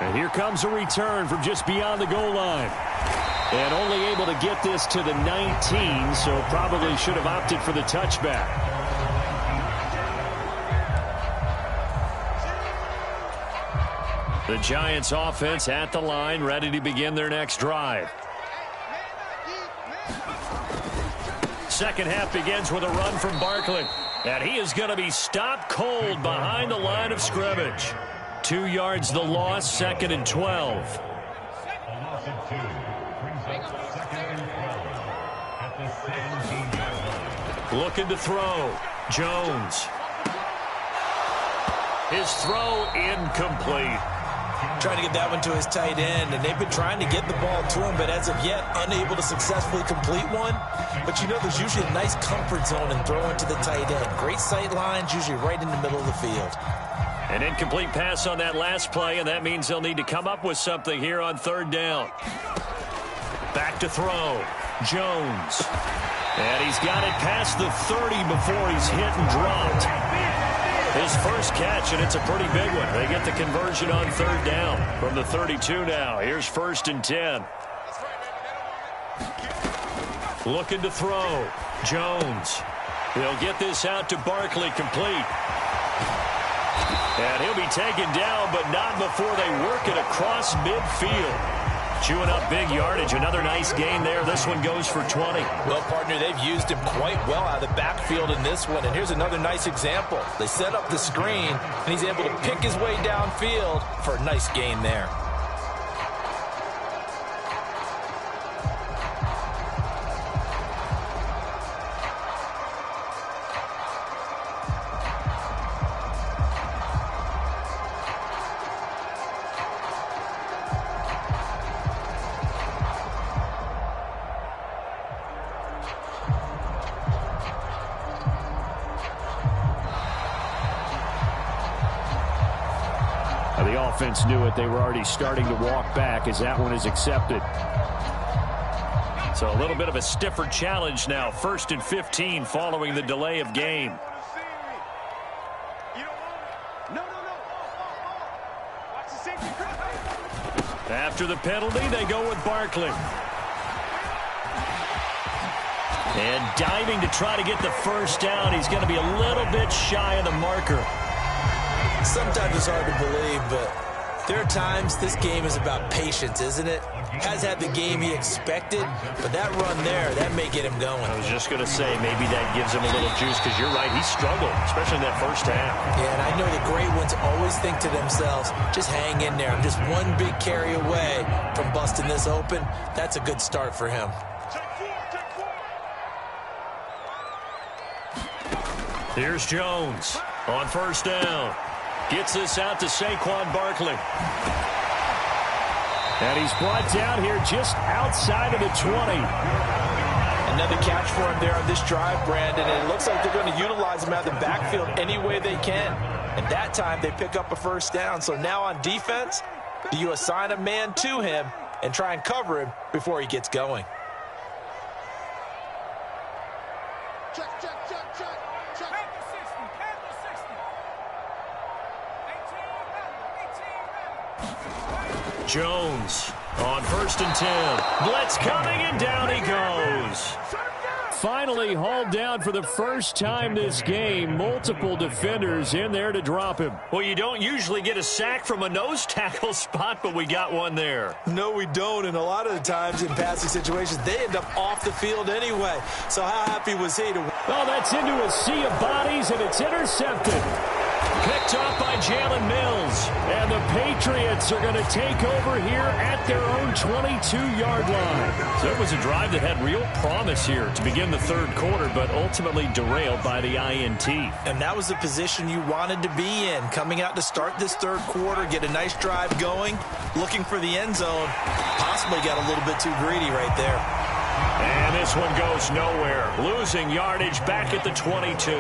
And here comes a return from just beyond the goal line. And only able to get this to the 19, so probably should have opted for the touchback. The Giants offense at the line, ready to begin their next drive. Second half begins with a run from Barkley. And he is going to be stopped cold behind the line of scrimmage. 2 yards the loss, 2nd and 12. Looking to throw. Jones. His throw incomplete. Trying to get that one to his tight end, and they've been trying to get the ball to him, but as of yet, unable to successfully complete one. But you know, there's usually a nice comfort zone in throwing to the tight end. Great sight lines, usually right in the middle of the field. An incomplete pass on that last play, and that means they'll need to come up with something here on 3rd down. Back to throw. Jones. And he's got it past the 30 before he's hit and dropped. His first catch, and it's a pretty big one. They get the conversion on 3rd down from the 32 now. Here's 1st and 10. Looking to throw. Jones. He'll get this out to Barkley, complete. And he'll be taken down, but not before they work it across midfield. Chewing up big yardage. Another nice gain there. This one goes for 20. Well, partner, they've used him quite well out of the backfield in this one. And here's another nice example. They set up the screen, and he's able to pick his way downfield for a nice gain there. The offense knew it. They were already starting to walk back as that one is accepted. So a little bit of a stiffer challenge now. 1st and 15 following the delay of game. After the penalty, they go with Barkley. And diving to try to get the first down. He's going to be a little bit shy of the marker. Sometimes it's hard to believe, but there are times this game is about patience, isn't it? Has had the game he expected, but that run there, that may get him going. I was just going to say, maybe that gives him a little juice, because you're right, he struggled, especially in that first half. Yeah, and I know the great ones always think to themselves, just hang in there. I'm just one big carry away from busting this open. That's a good start for him. Here's Jones on 1st down. Gets this out to Saquon Barkley. And he's brought down here just outside of the 20. Another catch for him there on this drive, Brandon. And it looks like they're going to utilize him out of the backfield any way they can. And that time they pick up a 1st down. So now on defense, do you assign a man to him and try and cover him before he gets going? Jones on 1st and 10. Blitz coming, and down he goes. Finally hauled down for the first time this game. Multiple defenders in there to drop him. Well, you don't usually get a sack from a nose tackle spot, but we got one there. No, we don't, and a lot of the times in passing situations, they end up off the field anyway. So how happy was he to... Well, that's into a sea of bodies, and it's intercepted. Picked off by Jalen Mills. And the Patriots are going to take over here at their own 22-yard line. So it was a drive that had real promise here to begin the 3rd quarter, but ultimately derailed by the INT. And that was the position you wanted to be in. Coming out to start this 3rd quarter, get a nice drive going, looking for the end zone. Possibly got a little bit too greedy right there. And this one goes nowhere. Losing yardage back at the 22.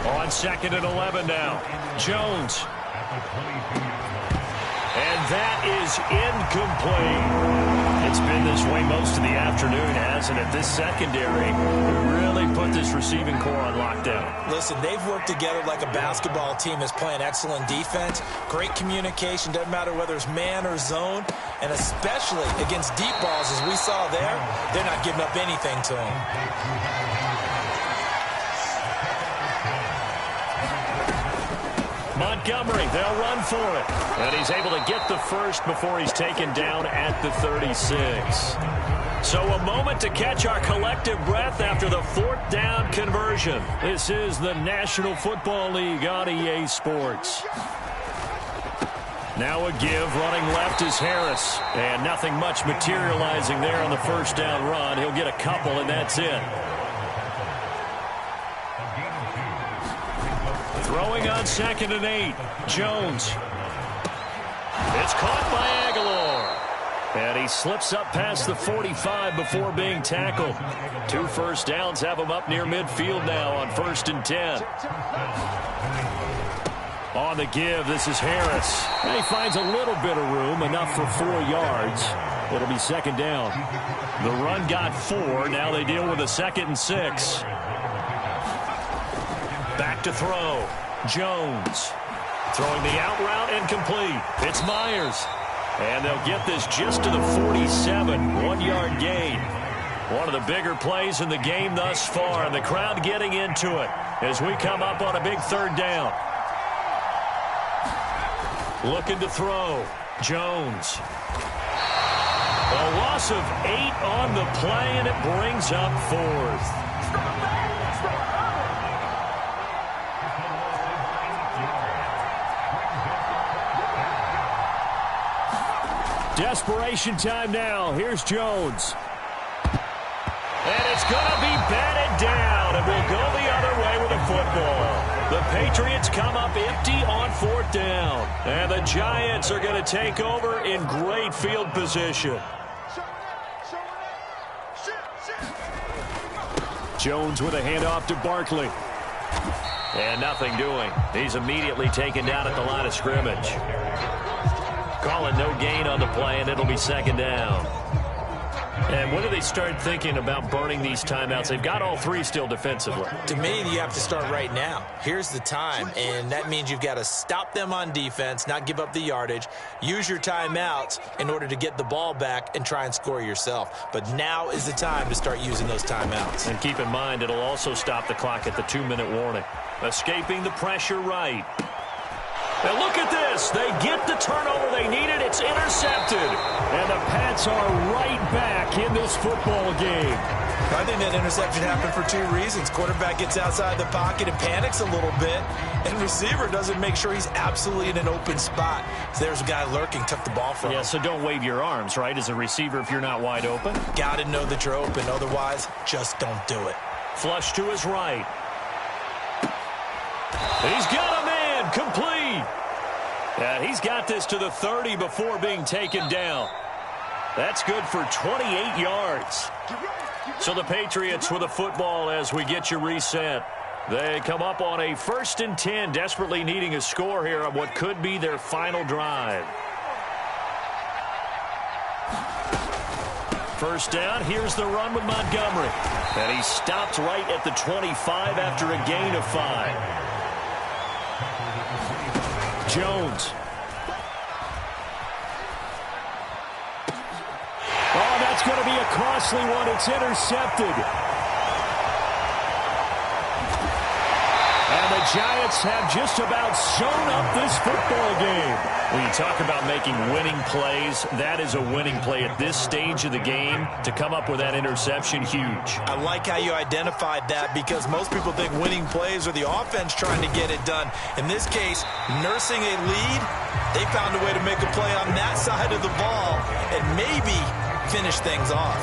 On 2nd and 11 now. Jones. And that is incomplete. It's been this way most of the afternoon, hasn't it? This secondary really put this receiving core on lockdown. Listen, they've worked together like a basketball team that's playing excellent defense. Great communication, doesn't matter whether it's man or zone. And especially against deep balls, as we saw there, they're not giving up anything to them. Montgomery, they'll run for it. And he's able to get the first before he's taken down at the 36. So a moment to catch our collective breath after the fourth down conversion. This is the National Football League on EA Sports. Now a give, running left is Harris. And nothing much materializing there on the first down run. He'll get a couple, and that's it. Throwing on 2nd and 8. Jones. It's caught by Aguilar. And he slips up past the 45 before being tackled. 2 first downs have him up near midfield now on 1st and 10. On the give, this is Harris. And he finds a little bit of room, enough for 4 yards. It'll be 2nd down. The run got 4. Now they deal with a 2nd and 6. Back to throw. Jones. Throwing the out route incomplete. It's Myers. And they'll get this just to the 47. 1-yard gain. One of the bigger plays in the game thus far. And the crowd getting into it as we come up on a big 3rd down. Looking to throw. Jones. A loss of 8 on the play, and it brings up 4th. Desperation time now. Here's Jones. And it's going to be batted down, and we'll go the other way with the football. The Patriots come up empty on 4th down. And the Giants are going to take over in great field position. Jones with a handoff to Barkley. And nothing doing. He's immediately taken down at the line of scrimmage. Calling no gain on the play, and it'll be 2nd down. And when do they start thinking about burning these timeouts? They've got all 3 still defensively. To me, you have to start right now. Here's the time, and that means you've got to stop them on defense, not give up the yardage, use your timeouts in order to get the ball back and try and score yourself. But now is the time to start using those timeouts. And keep in mind, it'll also stop the clock at the 2-minute warning. Escaping the pressure right. And look at this. They get the turnover they needed. It's intercepted. And the Pats are right back in this football game. I think that interception happened for 2 reasons. Quarterback gets outside the pocket and panics a little bit. And receiver doesn't make sure he's absolutely in an open spot. So there's a guy lurking, took the ball from him. Yeah, so don't wave your arms, right, as a receiver if you're not wide open. Got to know that you're open. Otherwise, just don't do it. Flush to his right. He's got him in. Complete. And he's got this to the 30 before being taken down. That's good for 28 yards. So the Patriots with the football as we get you reset. They come up on a 1st and 10, desperately needing a score here on what could be their final drive. 1st down, here's the run with Montgomery. And he stopped right at the 25 after a gain of 5. Jones. Oh, that's going to be a costly one. It's intercepted. And the Giants have just about sewn up this football game. When you talk about making winning plays, that is a winning play at this stage of the game. To come up with that interception, huge. I like how you identified that because most people think winning plays are the offense trying to get it done. In this case, nursing a lead, they found a way to make a play on that side of the ball and maybe finish things off.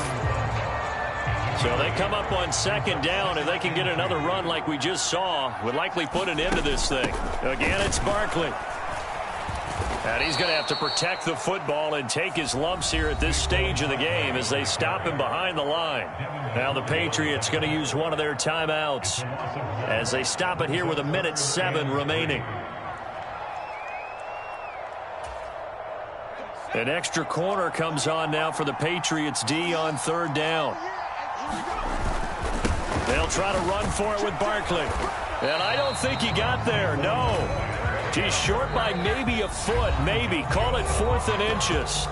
So they come up on 2nd down, and they can get another run like we just saw. Would likely put an end to this thing. Again, it's Barkley. And he's going to have to protect the football and take his lumps here at this stage of the game as they stop him behind the line. Now the Patriots going to use one of their timeouts as they stop it here with 1:07 remaining. An extra corner comes on now for the Patriots D on third down. They'll try to run for it with Barkley. And I don't think he got there, no. He's short by maybe a foot, maybe. Call it 4th and inches.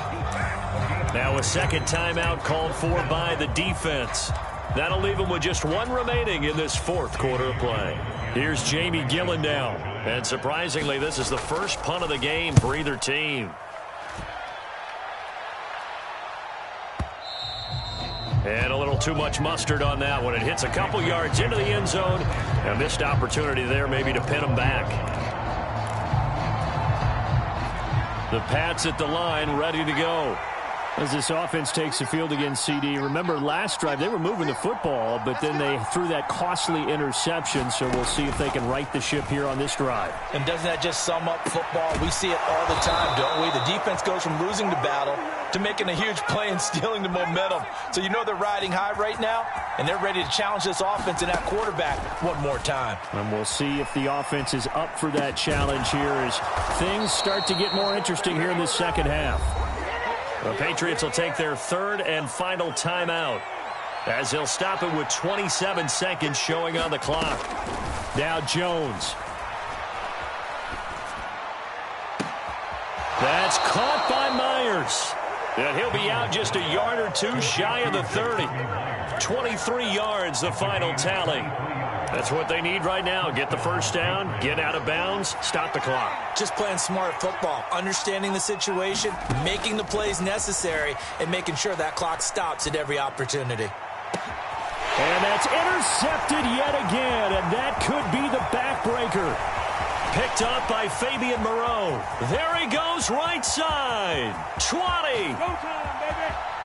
Now a second timeout called for by the defense. That'll leave him with just one remaining in this fourth quarter of play. Here's Jamie Gillen now. And surprisingly, this is the first punt of the game for either team. And a little too much mustard on that one. It hits a couple yards into the end zone. A missed opportunity there maybe to pin him back. The Pats at the line ready to go. As this offense takes the field against CD, remember last drive they were moving the football, but then they threw that costly interception, so we'll see if they can right the ship here on this drive. And doesn't that just sum up football? We see it all the time, don't we? The defense goes from losing the battle to making a huge play and stealing the momentum. So you know they're riding high right now, and they're ready to challenge this offense and that quarterback one more time. And we'll see if the offense is up for that challenge here as things start to get more interesting here in this second half. The Patriots will take their third and final timeout as they'll stop it with 27 seconds showing on the clock. Now Jones. That's caught by Myers. And he'll be out just a yard or two shy of the 30. 23 yards the final tally. That's what they need right now. Get the first down, get out of bounds, stop the clock. Just playing smart football, understanding the situation, making the plays necessary, and making sure that clock stops at every opportunity. And that's intercepted yet again, and that could be the backbreaker. Picked up by Fabian Moreau. There he goes right side. 20. Go time, baby.